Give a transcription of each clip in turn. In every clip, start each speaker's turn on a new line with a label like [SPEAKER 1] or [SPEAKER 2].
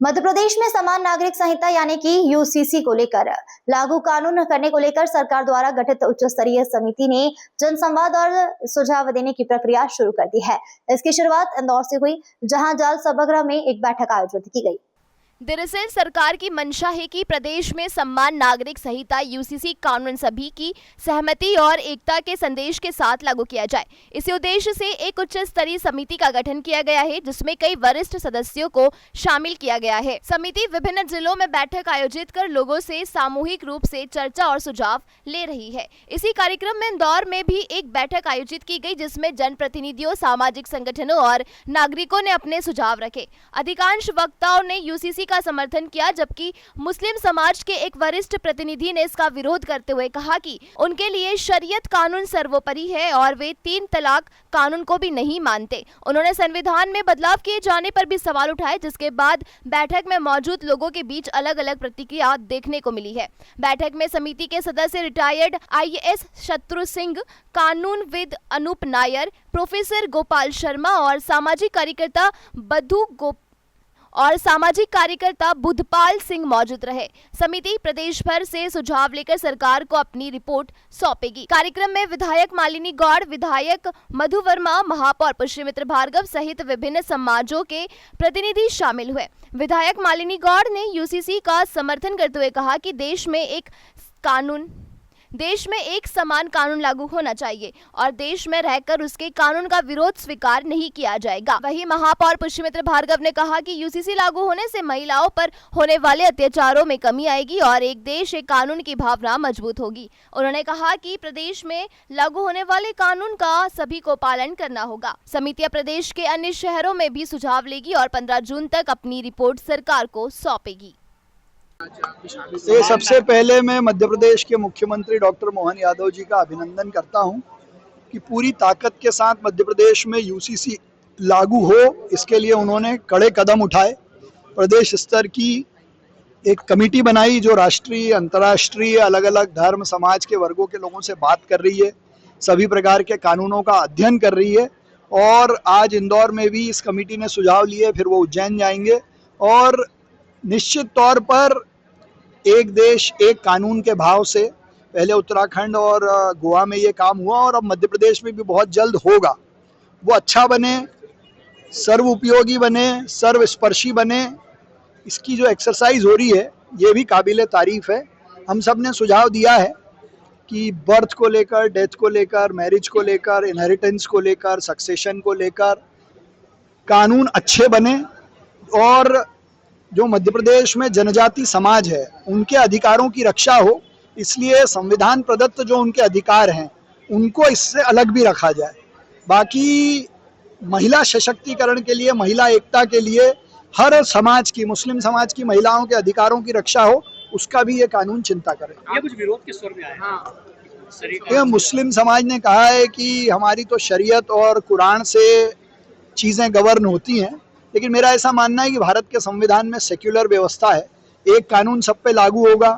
[SPEAKER 1] मध्य प्रदेश में समान नागरिक संहिता यानी कि यूसीसी को लेकर लागू कानून करने को लेकर सरकार द्वारा गठित उच्च स्तरीय समिति ने जनसंवाद और सुझाव देने की प्रक्रिया शुरू कर दी है। इसकी शुरुआत इंदौर से हुई, जहां जाल सभागृह में एक बैठक आयोजित की गई।
[SPEAKER 2] दरअसल सरकार की मंशा है कि प्रदेश में समान नागरिक संहिता यूसीसी कानून सभी की सहमति और एकता के संदेश के साथ लागू किया जाए। इसी उद्देश्य से एक उच्च स्तरीय समिति का गठन किया गया है, जिसमें कई वरिष्ठ सदस्यों को शामिल किया गया है। समिति विभिन्न जिलों में बैठक आयोजित कर लोगों से सामूहिक रूप से चर्चा और सुझाव ले रही है। इसी कार्यक्रम में इंदौर में भी एक बैठक आयोजित की गई, जिसमें जनप्रतिनिधियों, सामाजिक संगठनों और नागरिकों ने अपने सुझाव रखे। अधिकांश वक्ताओं ने यूसीसी का समर्थन किया, जबकि मुस्लिम समाज के एक वरिष्ठ प्रतिनिधि ने इसका विरोध करते हुए कहा कि उनके लिए शरीयत कानून सर्वोपरि है और वे 3 तलाक कानून को भी नहीं मानते। उन्होंने संविधान में बदलाव किए जाने पर भी सवाल उठाए, जिसके बाद बैठक में मौजूद लोगों के बीच अलग अलग प्रतिक्रिया देखने को मिली है। बैठक में समिति के सदस्य रिटायर्ड IAS शत्रु सिंह, कानूनविद अनूप नायर, प्रोफेसर गोपाल शर्मा और सामाजिक कार्यकर्ता बुधपाल सिंह मौजूद रहे। समिति प्रदेश भर से सुझाव लेकर सरकार को अपनी रिपोर्ट सौंपेगी। कार्यक्रम में विधायक मालिनी गौड़, विधायक मधु वर्मा, महापौर पुष्यमित्र भार्गव सहित विभिन्न समाजों के प्रतिनिधि शामिल हुए। विधायक मालिनी गौड़ ने यूसीसी का समर्थन करते हुए कहा कि देश में एक समान कानून लागू होना चाहिए और देश में रहकर उसके कानून का विरोध स्वीकार नहीं किया जाएगा। वहीं महापौर पुष्यमित्र भार्गव ने कहा कि यूसीसी लागू होने से महिलाओं पर होने वाले अत्याचारों में कमी आएगी और एक देश एक कानून की भावना मजबूत होगी। उन्होंने कहा कि प्रदेश में लागू होने वाले कानून का सभी को पालन करना होगा। समितियां प्रदेश के अन्य शहरों में भी सुझाव लेगी और 15 जून तक अपनी रिपोर्ट सरकार को सौंपेगी।
[SPEAKER 3] सबसे पहले मैं मध्य प्रदेश के मुख्यमंत्री डॉक्टर मोहन यादव जी का अभिनंदन करता हूं कि पूरी ताकत के साथ मध्य प्रदेश में यूसीसी लागू हो, इसके लिए उन्होंने कड़े कदम उठाए। प्रदेश स्तर की एक कमेटी बनाई जो राष्ट्रीय, अंतर्राष्ट्रीय, अलग अलग धर्म समाज के वर्गों के लोगों से बात कर रही है, सभी प्रकार के कानूनों का अध्ययन कर रही है। और आज इंदौर में भी इस कमेटी ने सुझाव लिए, फिर वो उज्जैन जाएंगे और निश्चित तौर पर एक देश एक कानून के भाव से पहले उत्तराखंड और गोवा में ये काम हुआ और अब मध्य प्रदेश में भी बहुत जल्द होगा। वो अच्छा बने, सर्व उपयोगी बने, सर्वस्पर्शी बने। इसकी जो एक्सरसाइज हो रही है ये भी काबिले तारीफ है। हम सब ने सुझाव दिया है कि बर्थ को लेकर, डेथ को लेकर, मैरिज को लेकर, इनहेरिटेंस को लेकर, सक्सेशन को लेकर कानून अच्छे बने और जो मध्य प्रदेश में जनजाति समाज है उनके अधिकारों की रक्षा हो। इसलिए संविधान प्रदत्त जो उनके अधिकार हैं उनको इससे अलग भी रखा जाए। बाकी महिला सशक्तिकरण के लिए, महिला एकता के लिए हर समाज की, मुस्लिम समाज की महिलाओं के अधिकारों की रक्षा हो, उसका भी ये कानून चिंता करे।
[SPEAKER 4] ये कुछ विरोध के स्वर में आया
[SPEAKER 3] है। मुस्लिम समाज ने कहा है कि हमारी तो शरीयत और कुरान से चीज़ें गवर्न होती हैं, लेकिन मेरा ऐसा मानना है कि भारत के संविधान में सेक्युलर व्यवस्था है। एक कानून सब पे लागू होगा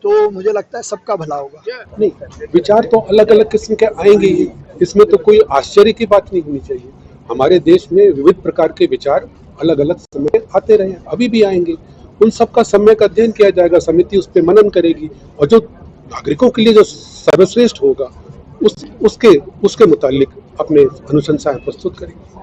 [SPEAKER 3] तो मुझे लगता है सबका भला होगा।
[SPEAKER 5] नहीं, विचार तो अलग अलग किस्म के आएंगे ही, इसमें तो कोई आश्चर्य की बात नहीं होनी चाहिए। हमारे देश में विविध प्रकार के विचार अलग अलग समय आते रहे, अभी भी आएंगे। उन सबका सम्यक अध्ययन किया जाएगा, समिति उस पर मनन करेगी और जो नागरिकों के लिए जो सर्वश्रेष्ठ होगा उसके मुतालिक अपने अनुशंसाएं प्रस्तुत करेगी।